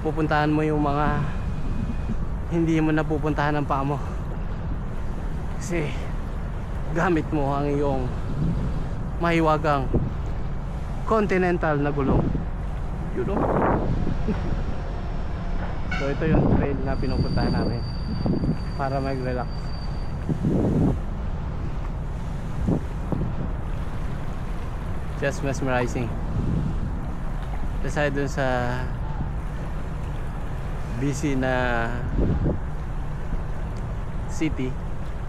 pupuntahan mo yung mga hindi mo napupuntahan ng paa mo, kasi gamit mo ang iyong mahiwagang continental na gulong, you know? So ito yung trail na pinupuntahan namin para mag-relax. Just mesmerizing. Aside dun sa busy na city,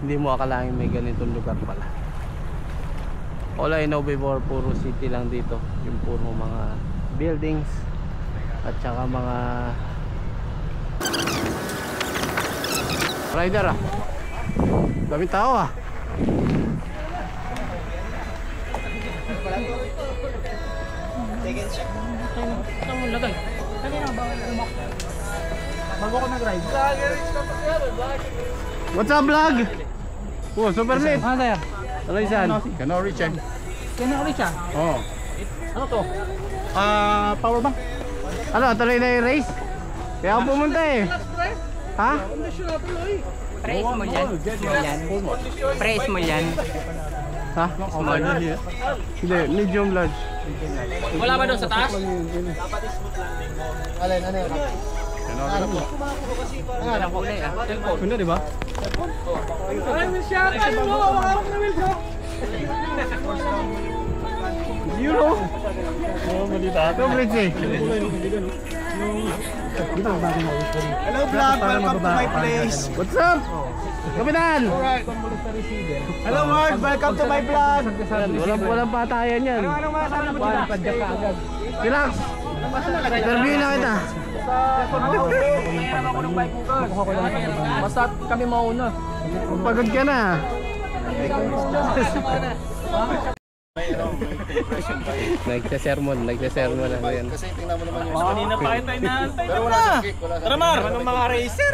hindi mo akalain may ganitong lugar pala. All I know before, puro city lang dito, yung puro mga buildings at saka mga rider ah. Daming tao ah. Saan mo lagay? Kanina ba umak? Bago ko nag-ride. What's up vlog? Oh, super lit. Ano tayo? Ano yan? Canary check. Kanina siya? Oh. Ano to? Power bank. Ano, tuloy na yung race? Kaya ako pumunta eh. Ha? Press mo yan. Press mo yan. Ha? Small. Hindi, medium large. Wala ba doon sa taas? Alin, ano yun? Ano ko na ah. Ano, di ba? Ay, will shot! Ay, mo! Hawak na will shot! Euro? Oh, malita. Ito, Brits eh. Hello vlog, welcome to my place. What's up? Kapitan! Hello Mark, welcome to my vlog. Walang patayan yan. Anong masasabi mo dyan? Padyak ka agad. Relax. Interview na kita. Basta kami mauna. Pagod ka na. Nagsasermon na yan. Kasi tingnan mo naman yung Kanina pa tayo naantay pero wala siyang kick, wala Tara Mar! Anong mga racer?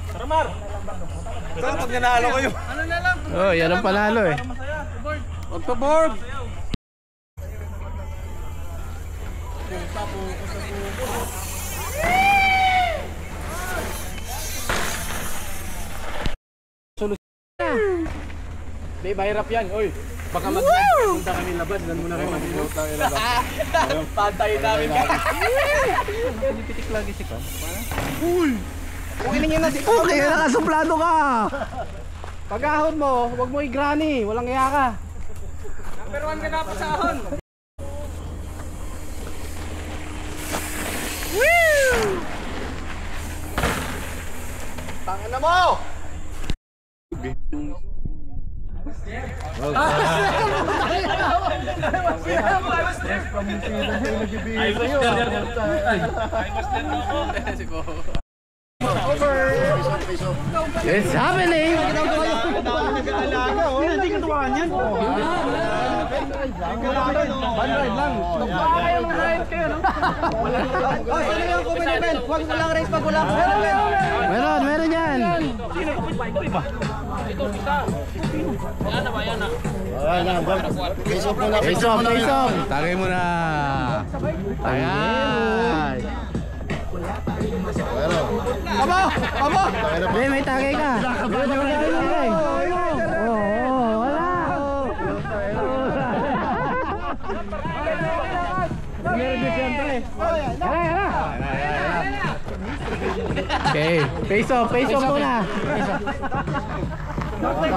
Tara Mar! Saan pag nanalo kayo? Ano na lang? Oh, yan ang panalo eh. Magpa-board! Di, mahirap yan. Uy, baka magpunta kami labas. Dan mo na rin mag-board. Pantayin namin ka. Pitik lagi si Kam. Uy! Okay na nyo na si Kam. Okay, nakasuplado ka! Pag-ahon mo, huwag mo i-granny. Walang iya ka. Number 1 ka na pa sa ahon. Woo! Tangin na mo! It's happening! Hindi ka tuwahan yan. Banride lang. Kaya mga ride kayo, no? Ano yung commitment? Huwag mo lang race pag wala ko. Meron yan! Sino ko pa ito, iba? Ito, isa. Yan na ba, yan na. Face off muna. Face off! Tagay mo na! Ayan! Abo! Hindi, may tagay ka! Oo, wala! Meron din siyempre! Okay, face off muna! Sabay!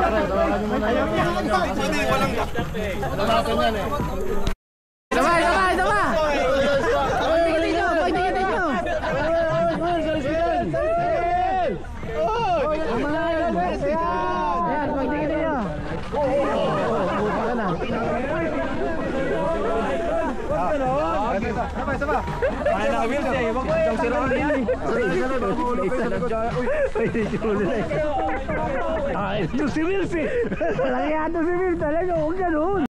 Pagtingin nyo! Ayan, pagtingin nyo! Buta ka na! Sama. Ay, naka-wheels eh. Huwag mo yung siraan yan. Ay, ito si Wills eh! Walang yato si Wills talaga, huwag ganun!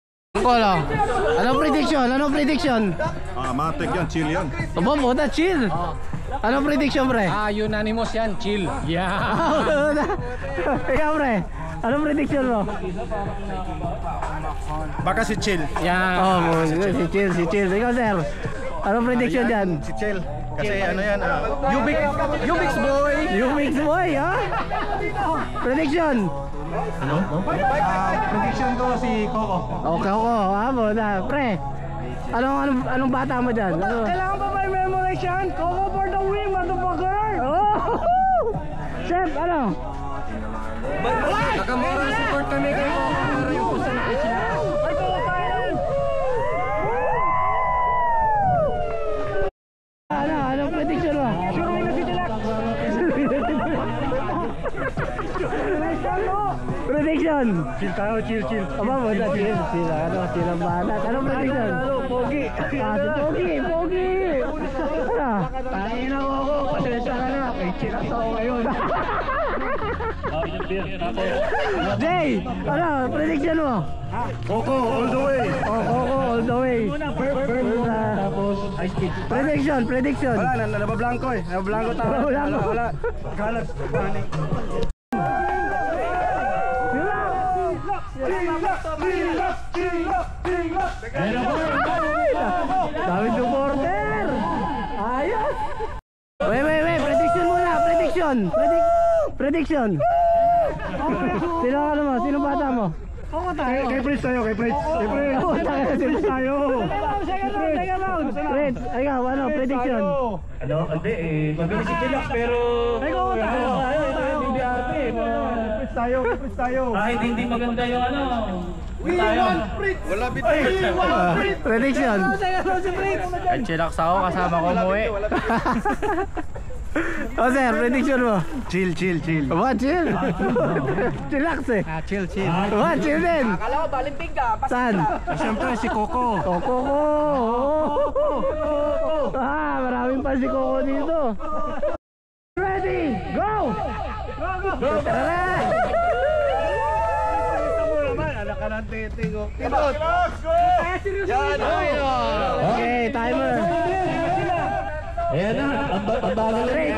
Anong prediction? Matek yan, chill yan. Aba, puta, chill! Anong prediction, pre? Unanimous yan. Chill. Yeah. Ikaw, pre? Anong prediction mo? Baka si chill. Yeah. Oh, si chill. Ikaw, sir? Anong prediction dyan? Si Chel. Kasi ano yan, Ubix boy! Ubix boy, ha? Prediction? Prediction ko si Coco. Okay, ako na, pre. Anong bata mo dyan? Kailangan pa may memorization? Coco for the win, motherfucker! Chef, ano? Nakamura support kami kay Coco para yung pusa na siya. Ay, Coco tayo! Anong prediction mo? Sure may nasitilak! Prediction? Chill tayo, chill. Aba mo na, chill ang banat. Anong prediction? Pogi! Si Pogi! Ano? Tangina mo ako! Pasensya ka na! Kay chillax ako ngayon! Jay! Ano? Prediction mo? Coco, all the way! Coco all the way. Tapos ice cream. Prediction. Wala, nabablanko eh. Nabablanko tayo. Wala. Galat. Panik. Dami supporter. Ayos. Wait. Prediction muna. Prediction. Sino ka naman? Sino bata mo? Kay Prince tayo. Prince tayo. Second round. Ikaw, ano? Prediction. Mabilis si Chillax pero... Prince tayo. Kahit hindi maganda yung ano. Wala bitay. Prediction. Ay, Chillax ako, kasama ko umuwi. Sir, prediction mo. Chill. Aba, chill. Chillax eh. Chill. Aba, chill din. Akala ko balimping ka. Saan? Siyempre si Coco. Coco. Maraming pa si Coco dito. Ready, go! Tara! Anak ka ng titing ko. Pindot! Okay, timer. Ayan na, ang bagal na. Straight.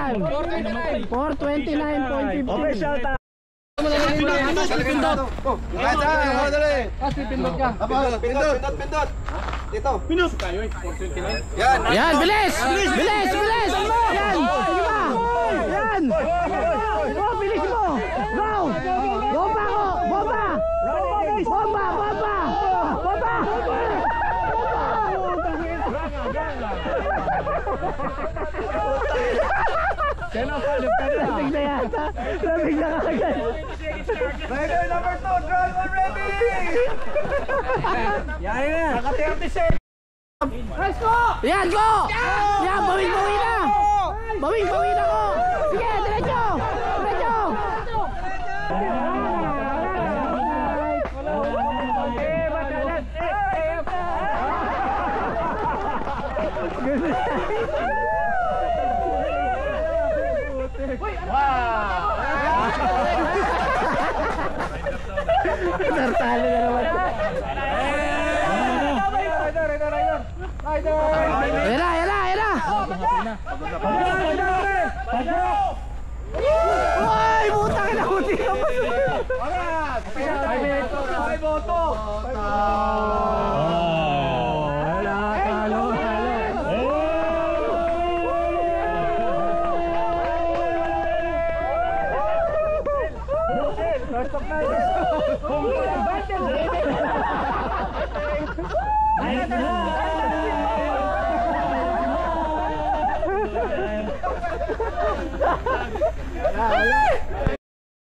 Time. 4:29.50. Okay, shout out. Pindot. Pindot. Dito. Yan, bilis! Yan! Sige pa! Yan! Oh, bilis mo! Go! Bomba ko! Bomba! Lamig na yata! Lamig na kagad! Rider number 2, drive already! Yan na! Naka-36! Yan, go! Yan, bawing na! Bawing na ko! Sige, diretso! Tartalo na naman. Era! Ay, buta ka na kuti ka pa. Ay, boto!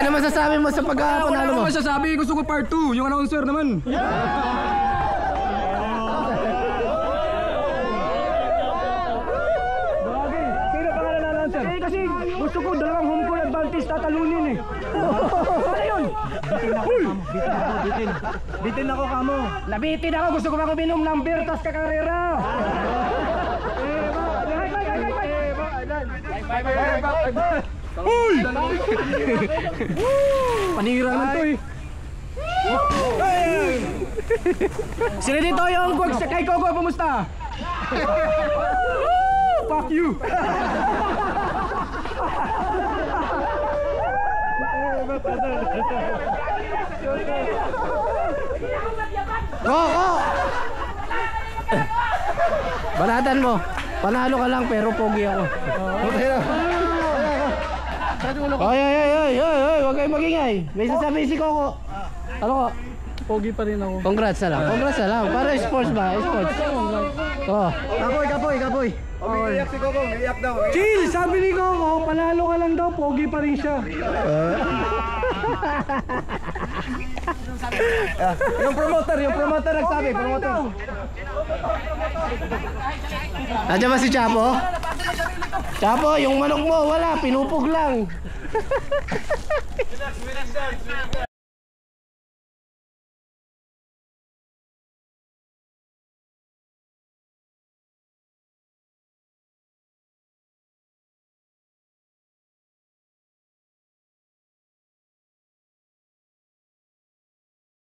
Ano masasabi mo sa pagkapanalo mo? Masasabi, gusto ko part 2, yung announcer naman. Sino pa nga na-announcer? Kasi gusto ko dalawang home court advantage tatalunin eh. Ano yun? Bitin ako kamo. Nabitin ako, gusto ko ba uminom ng beer tas kakarera. Uy! Panira naman to eh. Sino dito yung guwag sa kay Coco, kumusta? Fuck you! Go! Banatan mo. Panalo ka lang pero pogi ako. Ay, huwag kayong magingay. May sasabihin si Coco. Ano ko? Pogi pa rin ako. Congrats na lang. Para sports ba? Sports. Oh. Kapoy. Umiiyak si Coco, umiiyak daw. Chill! Sabi ni Coco, panalo ka lang daw, pogi pa rin siya. Yung promoter nagsabi, promoter. Nandiyan ba si Chapo? Chapo, yung manok mo, wala. Pinupog lang.